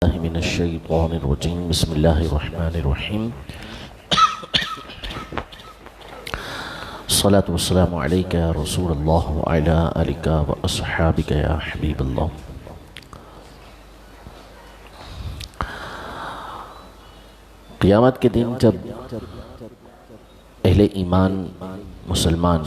من الشیطان الرجیم بسم اللہ الرحمن الرحیم الصلاة والسلام علیکہ یا رسول اللہ وعلی آلکہ واصحابکہ یا حبیب اللہ۔ قیامت کے دن جب اہل ایمان مسلمان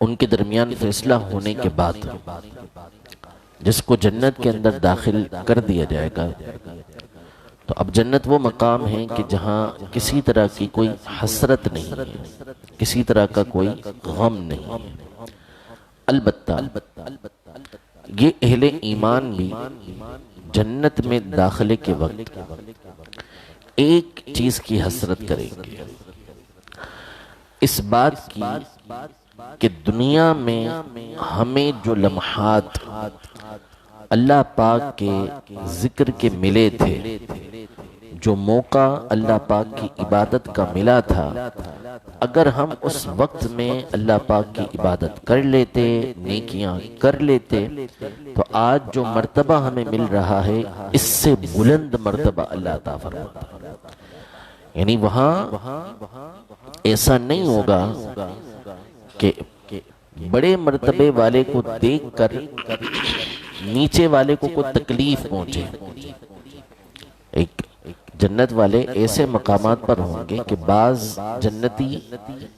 ان کے درمیان فیصلہ ہونے کے بعد جس کو جنت کے اندر داخل کر دیا جائے گا، تو اب جنت وہ مقام ہے کہ جہاں کسی طرح کی کوئی حسرت نہیں ہے، کسی طرح کا کوئی غم نہیں ہے۔ البتہ یہ اہل ایمان بھی جنت میں داخلے کے وقت ایک چیز کی حسرت کریں گے، اس بات کی کہ دنیا میں ہمیں جو لمحات اللہ پاک کے ذکر کے ملے تھے، جو موقع اللہ پاک کی عبادت کا ملا تھا، اگر ہم اس وقت میں اللہ پاک کی عبادت کر لیتے، نیکیاں کر لیتے، تو آج جو مرتبہ ہمیں مل رہا ہے اس سے بلند مرتبہ اللہ عطا فرماتا ہے۔ یعنی وہاں ایسا نہیں ہوگا کہ بڑے مرتبے والے کو دیکھ کر نیچے والے کو کوئی تکلیف پہنچے۔ ایک جنت والے ایسے مقامات پر ہوں گے کہ بعض جنتی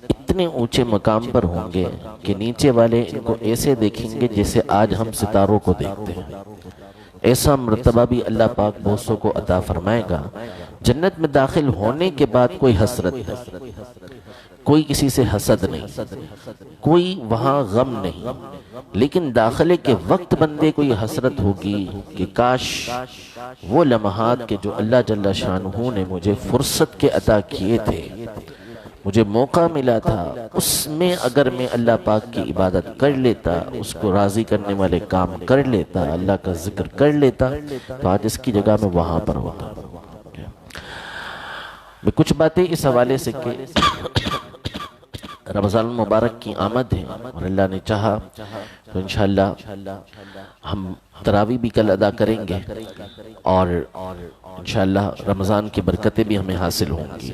اتنے اونچے مقام پر ہوں گے کہ نیچے والے ان کو ایسے دیکھیں گے جیسے آج ہم ستاروں کو دیکھتے ہیں۔ ایسا مرتبہ بھی اللہ پاک بہتوں کو عطا فرمائے گا۔ جنت میں داخل ہونے کے بعد کوئی حسرت نہیں، کوئی کسی سے حسد نہیں، کوئی وہاں غم نہیں، لیکن داخلے کے وقت بندے کو یہ حسرت ہوگی کہ کاش وہ لمحات کے جو اللہ جل شانہ نے مجھے فرصت کے عطا کیے تھے، مجھے موقع ملا تھا، اس میں اگر میں اللہ پاک کی عبادت کر لیتا، اس کو راضی کرنے والے کام کر لیتا، اللہ کا ذکر کر لیتا، تو آج اس کی جگہ میں وہاں پر ہوتا۔ میں کچھ باتیں اس حوالے سے کہ رمضان المبارک کی آمد ہے اور اللہ نے چاہا تو انشاءاللہ ہم تراویح بھی کل ادا کریں گے اور انشاءاللہ رمضان کی برکتیں بھی ہمیں حاصل ہوں گی۔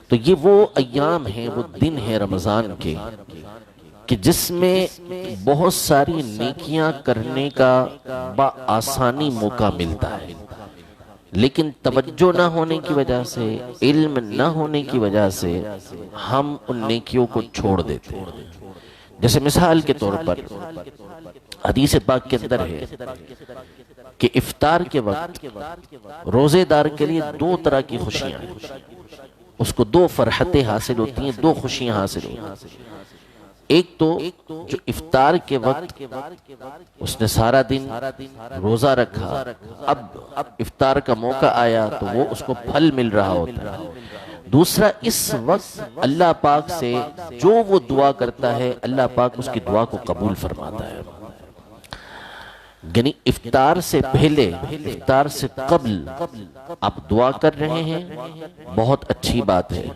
تو یہ وہ ایام ہیں، وہ دن ہیں رمضان کے کہ جس میں بہت ساری نیکیاں کرنے کا بآسانی موقع ملتا ہے، لیکن توجہ نہ ہونے کی وجہ سے، علم نہ ہونے کی وجہ سے ہم ان نیکیوں کو چھوڑ دیتے ہیں۔ جیسے مثال کے طور پر حدیث پاک کے اندر ہے کہ افطار کے وقت روزے دار کے لیے دو طرح کی خوشیاں ہیں، اس کو دو فرحتیں حاصل ہوتی ہیں، دو خوشیاں حاصل ہوتی ہیں۔ ایک تو جو افطار کے وقت اس نے سارا دن روزہ رکھا، اب افطار کا موقع آیا تو وہ اس کو پھل مل رہا ہوتا ہے۔ دوسرا، اس وقت اللہ پاک سے جو وہ دعا کرتا ہے اللہ پاک اس کی دعا کو قبول فرماتا ہے۔ یعنی افطار سے پہلے، افطار سے قبل آپ دعا کر رہے ہیں، بہت اچھی بات ہے۔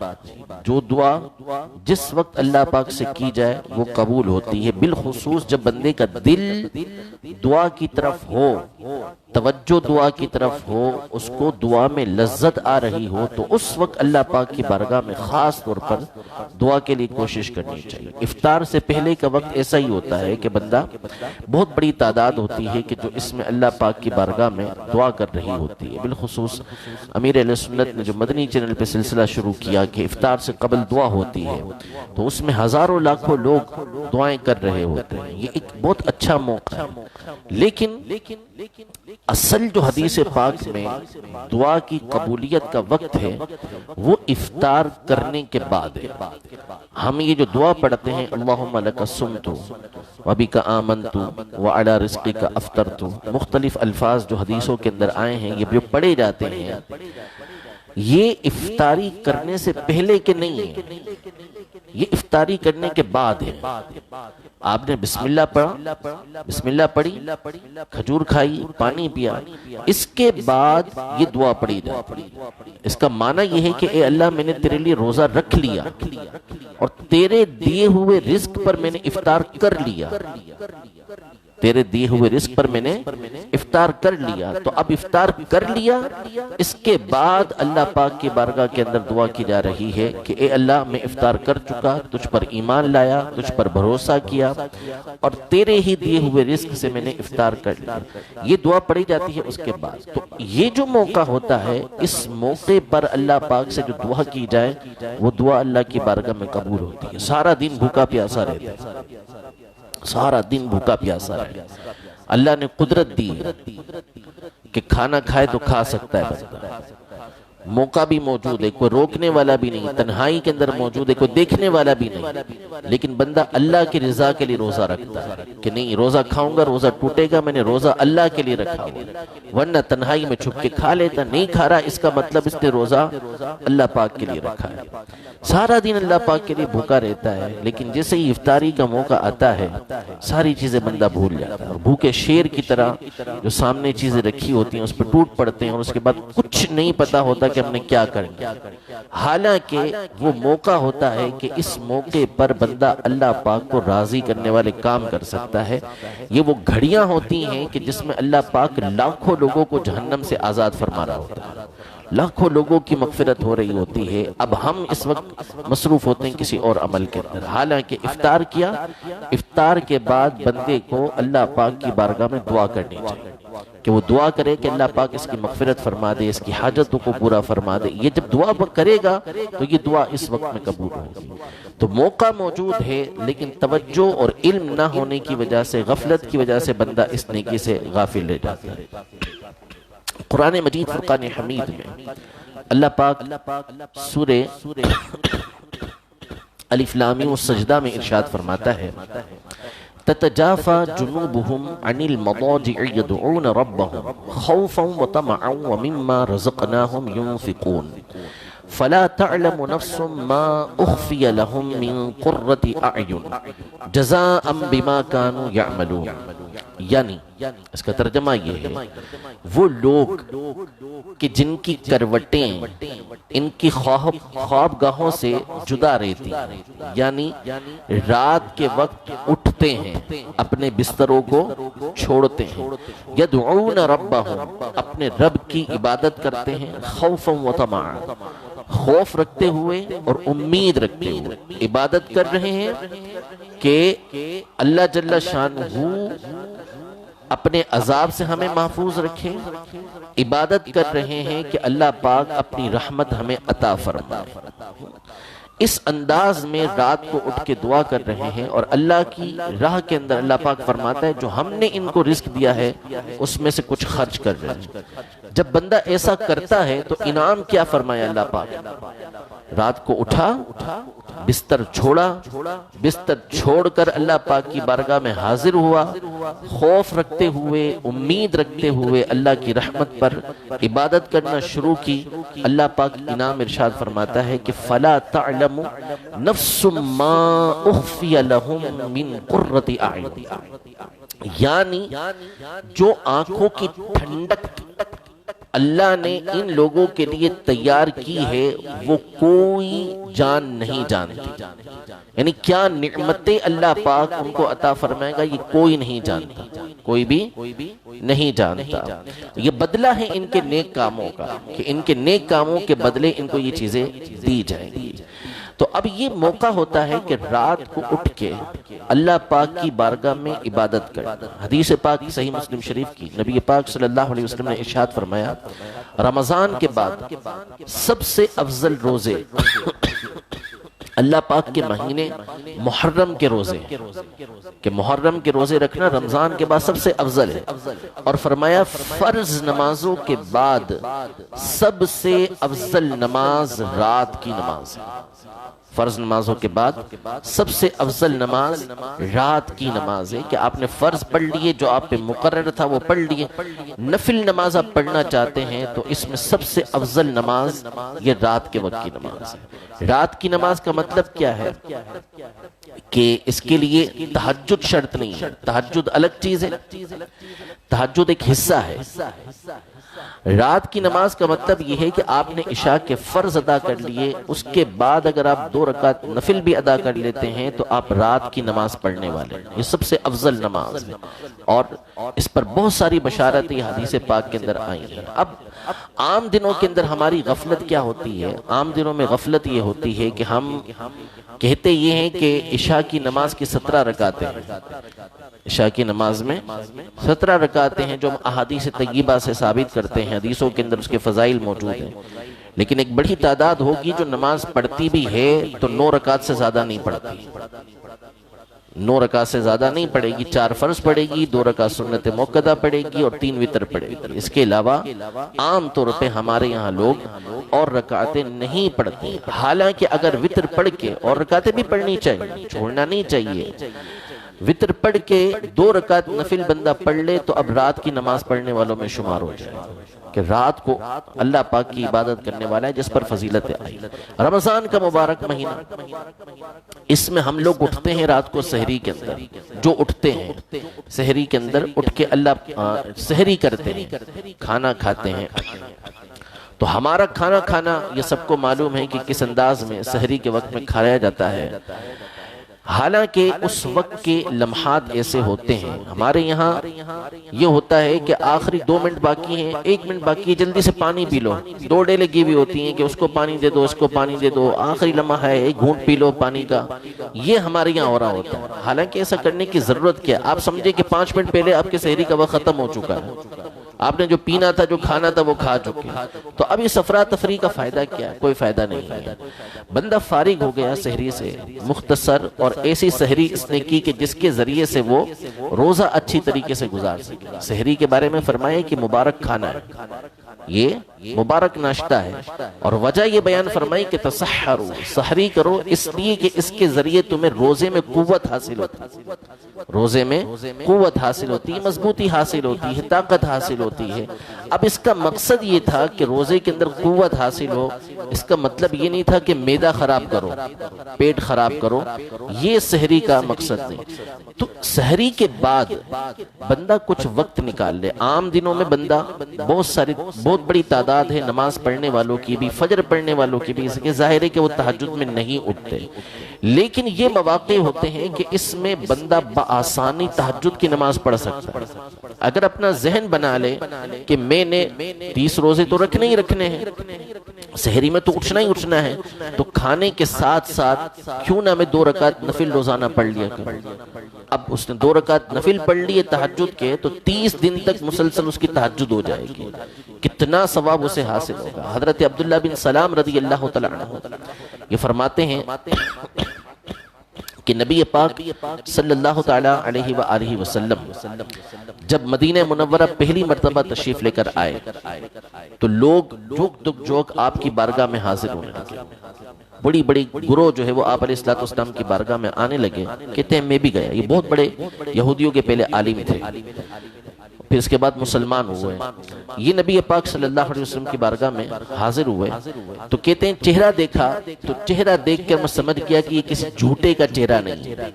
جو دعا جس وقت اللہ پاک سے کی جائے وہ قبول ہوتی ہے، بالخصوص جب بندے کا دل دعا کی طرف ہو، توجہ دعا کی طرف ہو، اس کو دعا میں لذت آ رہی ہو، تو اس وقت اللہ پاک کی بارگاہ میں خاص طور پر دعا کے لیے کوشش کرنی چاہیے۔ افطار سے پہلے کا وقت ایسا ہی ہوتا ہے کہ بندہ بہت بڑی تعداد ہوتی ہے کہ جو اس میں اللہ پاک کی بارگاہ میں دعا کر رہی ہوتی ہے۔ بالخصوص امیر اہل سنت نے جو مدنی چینل پہ سلسلہ شروع کیا کہ افطار سے قبل دعا ہوتی ہے، تو اس میں ہزاروں لاکھوں لوگ دعائیں کر رہے ہوتے ہیں۔ یہ ایک بہت اچھا موقع ہے، لیکن اصل جو حدیث پاک میں دعا کی قبولیت کا وقت ہے وہ افطار کرنے کے بعد ہے۔ ہم یہ جو دعا پڑھتے ہیں اللہم لک صمت وبک آمنت وعلی رزقک افطرت، مختلف الفاظ جو حدیثوں کے اندر آئے ہیں، یہ جو پڑھے جاتے ہیں، یہ افطاری کرنے سے پہلے کے نہیں ہے، یہ افطاری کرنے کے بعد ہے۔ آپ نے بسم اللہ پڑھا، بسم اللہ پڑھی، کھجور کھائی، پانی پیا، اس کے بعد یہ دعا پڑھی جائے۔ اس کا معنی یہ ہے کہ اے اللہ میں نے تیرے لیے روزہ رکھ لیا اور تیرے دیے ہوئے رزق پر میں نے افطار کر لیا، تیرے دیے ہوئے رزق پر میں نے افطار کر لیا، تو اب افطار کر لیا، اس کے بعد اللہ پاک کی بارگاہ کے اندر دعا کی جا رہی ہے کہ اے اللہ میں افطار کر چکا، تجھ پر ایمان لایا، تجھ پر بھروسہ کیا اور تیرے ہی دیے ہوئے رزق سے میں نے افطار کر لیا۔ یہ دعا پڑھی جاتی ہے اس کے بعد۔ تو یہ جو موقع ہوتا ہے، اس موقع پر اللہ پاک سے جو دعا کی جائے وہ دعا اللہ کی بارگاہ میں قبول ہوتی ہے۔ سارا دن بھوکا پیاسا رہتا ہے، سارا دن بھوکا پیاسا رہے، اللہ نے قدرت دی ہے کہ کھانا کھائے تو کھا سکتا ہے بندہ، موقع بھی موجود ہے، کوئی روکنے والا بھی نہیں، تنہائی کے اندر موجود ہے، کوئی دیکھنے والا بھی نہیں، لیکن بندہ اللہ کی رضا کے لیے روزہ رکھتا ہے کہ نہیں روزہ کھاؤں گا، روزہ ٹوٹے گا، میں نے روزہ اللہ کے لیے رکھا ہوا، ورنہ تنہائی میں چھپ کے کھا لیتا، نہیں کھا رہا اس کا مطلب اس نے روزہ اللہ پاک کے لیے رکھا ہے۔ سارا دن اللہ پاک کے لیے بھوکا رہتا ہے، لیکن جیسے ہی افطاری کا موقع آتا ہے ساری چیزیں بندہ بھول جاتا ہے، اور بھوکے شیر کی طرح جو سامنے چیزیں رکھی ہوتی ہیں اس پہ ٹوٹ پڑتے ہیں، اور اس کے بعد کچھ نہیں پتا ہوتا کہ ہم نے کیا کرنا۔ حالانکہ وہ موقع ہوتا ہے کہ اس موقع پر بندہ اللہ پاک کو راضی کرنے والے کام کر سکتا ہے۔ یہ وہ گھڑیاں ہوتی ہیں کہ جس میں اللہ پاک لاکھوں لوگوں کو جہنم سے آزاد فرما رہا ہوتا ہے، لاکھوں لوگوں کی مغفرت ہو رہی ہوتی ہے۔ اب ہم اس وقت مصروف ہوتے ہیں کسی اور عمل کے اندر، حالانکہ افطار کیا، افطار کے بعد بندے کو اللہ پاک کی بارگاہ میں دعا کرنی چاہیے کہ وہ دعا کرے کہ اللہ پاک اس کی مغفرت فرما دے، اس کی حاجتوں کو پورا فرما دے۔ یہ جب دعا کرے گا تو یہ دعا اس وقت میں قبول ہوگی۔ تو موقع موجود ہے، لیکن توجہ اور علم نہ ہونے کی وجہ سے، غفلت کی وجہ سے بندہ اس نیکی سے غافل رہ جاتا ہے۔ قرآن مجید فرقان حمید میں اللہ پاک سورہ الف لام میم السجدہ میں ارشاد فرماتا ہے تتجافى جنوبهم عن المضاجع يدعون ربهم خوفا وطمعا ومما رزقناهم ينفقون فلا تعلم نفس ما اخفي لهم من قرة اعين جزاء بما كانوا يعملون۔ یعنی اس کا ترجمہ یہ ہے وہ لوگ کہ جن کی کروٹیں ان کی خوابگاہوں سے جدا رہتی ہیں، یعنی رات کے وقت اٹھتے ہیں، اپنے بستروں کو چھوڑتے ہیں، یدعون ربہم اپنے رب کی عبادت کرتے ہیں، خوفا و طمعا خوف رکھتے ہوئے اور امید رکھتے ہوئے عبادت کر رہے ہیں کہ اللہ جل شانہ اپنے عذاب سے ہمیں محفوظ رکھے، عبادت کر رہے ہیں کہ اللہ پاک اپنی رحمت ہمیں عطا فرمائے۔ اس انداز میں رات کو اٹھ کے دعا کر رہے ہیں، اور اللہ کی راہ کے اندر اللہ پاک فرماتا ہے جو ہم نے ان کو رزق دیا ہے اس میں سے کچھ خرچ کر رہے ہیں۔ جب بندہ ایسا کرتا ہے تو انعام کیا فرمایا اللہ پاک؟ رات کو اٹھا، بستر چھوڑا، بستر چھوڑ کر اللہ پاک کی بارگاہ میں حاضر ہوا، خوف رکھتے ہوئے، امید رکھتے ہوئے اللہ کی رحمت پر عبادت کرنا شروع کی۔ اللہ پاک انعام ارشاد فرماتا ہے کہ فَلَا تَعْلَمُ نَفْسٌ مَا أُخْفِيَ لَهُم مِّن قُرَّةِ أَعْيُنٍ، یعنی جو آنکھوں کی ٹھنڈک اللہ نے ان لوگوں کے لیے تیار کی ہے وہ کوئی جان نہیں جانتی، یعنی کیا نعمتیں اللہ پاک ان کو عطا فرمائے گا یہ کوئی نہیں جانتا، کوئی بھی نہیں جانتا۔ یہ بدلہ ہے ان کے نیک کاموں کا کہ ان کے نیک کاموں کے بدلے ان کو یہ چیزیں دی جائیں گی۔ تو اب یہ موقع ہوتا ہے کہ رات کو اٹھ کے اللہ پاک کی بارگاہ میں عبادت کرنا۔ حدیث پاک صحیح مسلم شریف کی نبی پاک صلی اللہ علیہ وسلم نے ارشاد فرمایا رمضان کے بعد سب سے افضل روزے اللہ پاک کے مہینے محرم کے روزے کہ محرم کے روزے رکھنا رمضان کے بعد سب سے افضل ہے، اور فرمایا فرض نمازوں کے بعد سب سے افضل نماز رات کی نماز ہے۔ فرض نمازوں کے بعد سب سے افضل نماز رات کی نماز ہے کہ آپ نے فرض پڑھ لیے، جو آپ پہ مقرر تھا وہ پڑھ لیے، نفل نماز آپ پڑھنا چاہتے ہیں تو اس میں سب سے افضل نماز یہ رات کے وقت کی نماز ہے۔ رات کی نماز کا مطلب کیا ہے کہ اس کے لیے تہجد شرط نہیں ہے، تہجد الگ چیز ہے، تہجد ایک حصہ ہے۔ رات کی نماز کا مطلب یہ ہے کہ آپ نے عشاء کے فرض ادا کر لیے، اس کے بعد اگر آپ 2 رکعت نفل بھی ادا کر لیتے ہیں تو آپ رات کی نماز پڑھنے والے ہیں۔ یہ سب سے افضل نماز ہے اور اس پر بہت ساری بشارتیں حدیث پاک کے اندر آئی ہیں۔ اب عام دنوں کے اندر ہماری غفلت کیا ہوتی ہے؟ عام دنوں میں غفلت یہ ہوتی ہے کہ ہم کہتے یہ ہیں کہ عشاء کی نماز کی 17 رکعتیں ہیں، عشاء کی نماز میں 17 رکعتیں ہیں جو ہم احادیث طیبہ سے ثابت کرتے ہیں، حدیثوں کے اندر اس کے فضائل موجود ہیں، لیکن ایک بڑی تعداد ہوگی جو نماز پڑھتی بھی ہے تو 9 رکعت سے زیادہ نہیں پڑھتی، 9 رکعت سے زیادہ نہیں پڑھے گی، 4 فرض پڑھے گی، 2 رکعت سنت موقدہ پڑھے گی اور 3 وتر پڑھے گی۔ اس کے علاوہ عام طور پہ ہمارے یہاں لوگ اور رکعتیں نہیں پڑھتے، حالانکہ اگر وتر پڑھ کے اور رکعتیں بھی پڑھنی چاہیے، چھوڑنا نہیں چاہیے۔ وتر پڑھ کے 2 رکعت نفل بندہ پڑھ لے تو اب رات کی نماز پڑھنے والوں میں شمار ہو جائے کہ رات کو اللہ پاک کی عبادت کرنے والا ہے، جس پر فضیلتیں آئی۔ رمضان کا مبارک مہینہ، اس میں ہم لوگ اٹھتے ہیں رات کو سحری کے اندر، جو اٹھتے ہیں سحری کے اندر اٹھ کے اللہ سحری کرتے ہیں، کھانا کھاتے ہیں۔ تو ہمارا کھانا کھانا یہ سب کو معلوم ہے کہ کس انداز میں سحری کے وقت میں کھایا جاتا ہے، حالانکہ اس وقت کے لمحات ایسے ہوتے ہیں۔ ہمارے یہاں یہ ہوتا ہے کہ آخری 2 منٹ باقی ہیں، 1 منٹ باقی ہے، جلدی سے پانی پی لو، 2 ڈیلے کی بھی ہوتی ہیں کہ اس کو پانی دے دو، اس کو پانی دے دو، آخری لمحہ ہے 1 گھونٹ پی لو پانی کا، یہ ہمارے یہاں ہو رہا ہوتا ہے۔ حالانکہ ایسا کرنے کی ضرورت کیا ہے؟ آپ سمجھے کہ 5 منٹ پہلے آپ کے سحری کا وقت ختم ہو چکا ہے، آپ نے جو پینا تھا، جو کھانا تھا وہ کھا چکے، تو اب اس افراتفری کا فائدہ کیا ہے؟ کوئی فائدہ نہیں ہے۔ بندہ فارغ ہو گیا سحری سے، مختصر اور ایسی سحری اس نے کی کہ جس کے ذریعے سے وہ روزہ اچھی طریقے سے گزار سکے۔ سحری کے بارے میں فرمایا کہ مبارک کھانا ہے، یہ مبارک ناشتہ ہے، اور وجہ یہ بیان فرمائی کہ تسحروا، سحری کرو اس لیے کہ اس کے ذریعے تمہیں روزے میں قوت حاصل ہوتی ہے، روزے میں قوت حاصل ہوتی ہے، مضبوطی حاصل ہوتی ہے، طاقت حاصل ہوتی ہے۔ اب اس کا مقصد یہ تھا کہ روزے کے اندر قوت حاصل ہو، اس کا مطلب یہ نہیں تھا کہ معدہ خراب کرو، پیٹ خراب کرو، یہ سحری کا مقصد نہیں۔ تو سحری کے بعد بندہ کچھ وقت نکال لے۔ عام دنوں میں بندہ بہت بڑی تعداد ہے نماز پڑھنے والوں کی بھی، فجر پڑھنے والوں کی بھی، اس کے ظاہر ہے کہ وہ تہجد میں نہیں اٹھتے، لیکن یہ مواقع ہوتے ہیں کہ اس میں بندہ بآسانی تہجد کی نماز پڑھ سکتا ہے۔ اگر اپنا ذہن بنا لے کہ میں نے 30 روزے تو رکھنے ہی رکھنے ہیں، سحری میں تو اٹھنا ہی اٹھنا ہے، تو کھانے کے ساتھ ساتھ کیوں نہ میں 2 رکعت نفل روزانہ پڑھ لیا کروں۔ اب اس نے 2 رکعت نفل پڑھ لیے تہجد کے، تو 30 دن تک مسلسل اس کی تہجد ہو جائے گی، کتنا ثواب اسے حاصل ہوگا۔ حضرت عبداللہ بن سلام رضی اللہ تعالیٰ عنہ یہ فرماتے ہیں کہ نبی پاک صلی اللہ تعالیٰ علیہ وآلہ وسلم جب مدینہ منورہ پہلی مرتبہ تشریف لے کر آئے تو لوگ جوک آپ کی بارگاہ میں حاضر ہونے لگے، بڑی بڑی گروہ جو ہے وہ آپ علیہ السلام کی بارگاہ میں آنے لگے۔ کہتے ہیں میں بھی گیا، یہ بہت بڑے یہودیوں کے پہلے عالم تھے، پھر اس کے بعد مسلمان ہوئے، یہ نبی پاک صلی اللہ علیہ وسلم کی بارگاہ میں حاضر ہوئے تو کہتے ہیں چہرہ دیکھا تو چہرہ دیکھ کر میں سمجھ گیا کہ یہ کسی جھوٹے کا چہرہ نہیں ہے،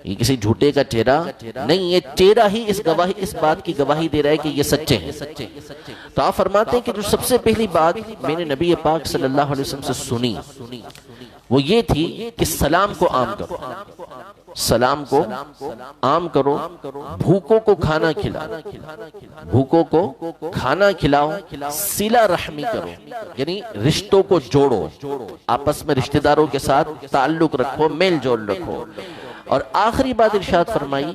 یہ کسی جھوٹے کا چہرہ نہیں، یہ چہرہ ہی اس بات کی گواہی دے رہا ہے کہ یہ سچے ہیں۔ تو آپ فرماتے ہیں کہ جو سب سے پہلی بات میں نے نبی پاک صلی اللہ علیہ وسلم سے سنی وہ یہ تھی کہ سلام کو عام کرو، سلام کو عام کرو، بھوکوں کو کھانا کھلاؤ، بھوکوں کو کھانا کھلاؤ، صلہ رحمی کرو، یعنی رشتوں کو جوڑو، آپس میں رشتہ داروں کے ساتھ تعلق رکھو، میل جول رکھو۔ اور آخری بات ارشاد فرمائی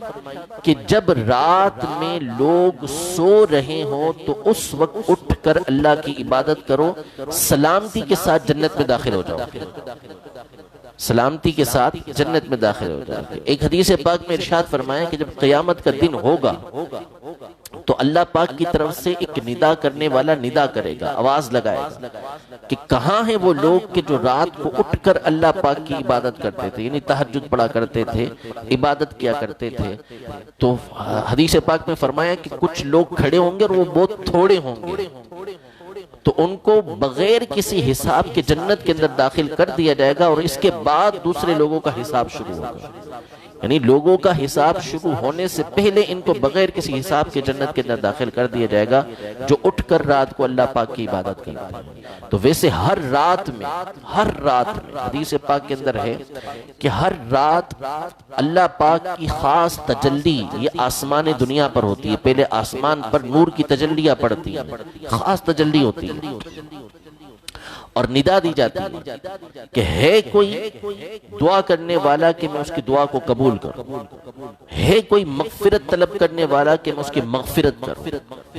کہ جب رات میں لوگ سو رہے ہوں تو اس وقت اٹھ کر اللہ کی عبادت کرو، سلامتی کے ساتھ جنت میں داخل ہو جاؤ، سلامتی کے ساتھ جنت میں داخل ہو جاؤ۔ ایک حدیث پاک میں ارشاد فرمایا کہ جب قیامت کا دن ہوگا تو اللہ پاک کی طرف سے ایک ندا کرنے والا ندا کرے گا، آواز لگائے گا کہ کہاں ہیں وہ لوگ کہ جو رات کو اٹھ کر اللہ پاک کی عبادت کرتے تھے، یعنی تہجد پڑھا کرتے تھے، عبادت کیا کرتے تھے۔ تو حدیث پاک میں فرمایا کہ کچھ لوگ کھڑے ہوں گے اور وہ بہت تھوڑے ہوں گے، تو ان کو بغیر کسی حساب کے جنت کے اندر داخل کر دیا جائے گا، اور اس کے بعد دوسرے لوگوں کا حساب شروع ہوگا۔ یعنی لوگوں کا حساب شروع ہونے سے پہلے ان کو بغیر کسی حساب کے جنت کے اندر داخل کر دیا جائے گا، جو اٹھ کر رات کو اللہ پاک کی عبادت کرتے ہیں۔ تو ویسے ہر رات میں حدیث پاک کے اندر ہے کہ ہر رات اللہ پاک کی خاص تجلی یہ آسمان دنیا پر ہوتی ہے، پہلے آسمان پر نور کی تجلیاں پڑتی ہیں، خاص تجلی ہوتی ہے، اور ندا دی جاتی ہے کہ ہے کوئی دعا کرنے والا کہ میں اس کی دعا کو قبول کروں، ہے کوئی مغفرت طلب کرنے والا کہ میں اس کی مغفرت کروں،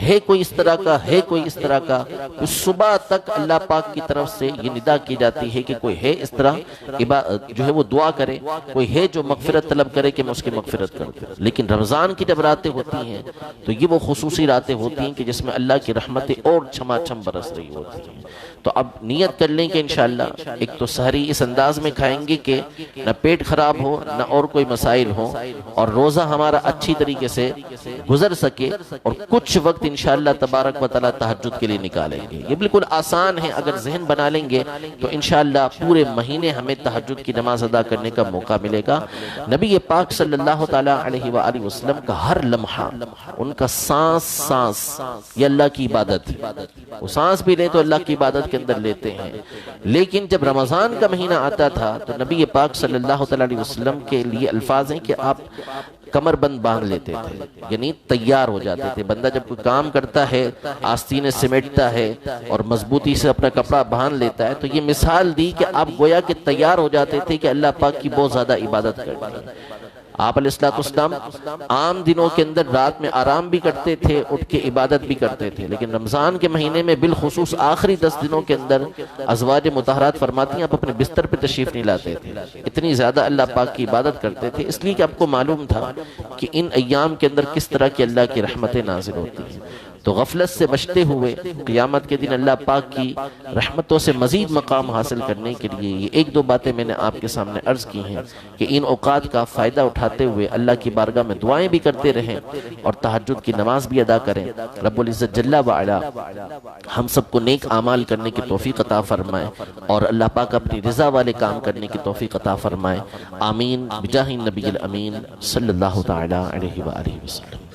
ہے کوئی اس طرح کا، ہے کوئی اس طرح کا۔ صبح تک اللہ پاک کی طرف سے یہ ندا کی جاتی ہے کہ کوئی ہے اس طرح جو ہے وہ دعا کرے، کوئی ہے جو مغفرت طلب کرے کہ میں اس کی مغفرت کروں۔ لیکن رمضان کی جب راتیں ہوتی ہیں تو یہ وہ خصوصی راتیں ہوتی ہیں کہ جس میں اللہ کی رحمتیں اور چھما چھم برس رہی ہوتی ہیں۔ تو اب نیت کر لیں کہ انشاءاللہ ایک تو سحری اس انداز میں کھائیں گے کہ نہ پیٹ خراب ہو، نہ اور کوئی مسائل ہو، اور روزہ ہمارا اچھی طریقے سے گزر سکے، اور کچھ وقت انشاءاللہ تبارک و تعالی تہجد کے لیے نکالیں گے۔ یہ بالکل آسان ہے، اگر ذہن بنا لیں گے تو انشاءاللہ پورے مہینے ہمیں تہجد کی نماز ادا کرنے کا موقع ملے گا۔ نبی پاک صلی اللہ تعالی علیہ وآلہ وسلم کا ہر لمحہ، ان کا سانس یہ اللہ کی عبادت ہے۔ وہ سانس بھی لیں تو اللہ کی عبادت کے اندر لیتے ہیں۔ لیکن جب رمضان کا مہینہ آتا تھا تو نبی پاک صلی اللہ علیہ وسلم کے لیے الفاظ ہیں کہ آپ کمر بند باندھ لیتے تھے، یعنی تیار ہو جاتے تھے۔ بندہ جب کوئی کام کرتا ہے، آستینیں سمیٹتا ہے اور مضبوطی سے اپنا کپڑا باندھ لیتا ہے، تو یہ مثال دی کہ آپ گویا کہ تیار ہو جاتے تھے کہ اللہ پاک کی بہت زیادہ عبادت کرنی ہے۔ آپ علیہ السلام عام دنوں کے اندر رات میں آرام بھی کرتے تھے، اٹھ کے عبادت بھی کرتے تھے، لیکن رمضان کے مہینے میں بالخصوص آخری 10 دنوں کے اندر ازواج مطہرات فرماتی ہیں آپ اپنے بستر پہ تشریف نہیں لاتے تھے، اتنی زیادہ اللہ پاک کی عبادت کرتے تھے، اس لیے کہ آپ کو معلوم تھا کہ ان ایام کے اندر کس طرح کی اللہ کی رحمتیں نازل ہوتی ہیں۔ تو غفلت سے بچتے ہوئے قیامت کے دن اللہ پاک کی رحمتوں سے مزید مقام حاصل کرنے کے لیے یہ ایک دو باتیں میں نے آپ کے سامنے عرض کی ہیں کہ ان اوقات کا فائدہ اٹھاتے ہوئے اللہ کی بارگاہ میں دعائیں بھی کرتے رہیں اور تہجد کی نماز بھی ادا کریں۔ رب العزت جل وعلا ہم سب کو نیک اعمال کرنے کی توفیق عطا فرمائے اور اللہ پاک اپنی رضا والے کام کرنے کی توفیق عطا فرمائے۔ آمین بجاہ النبی الامین صلی اللہ تعالی علیہ وآلہ وسلم۔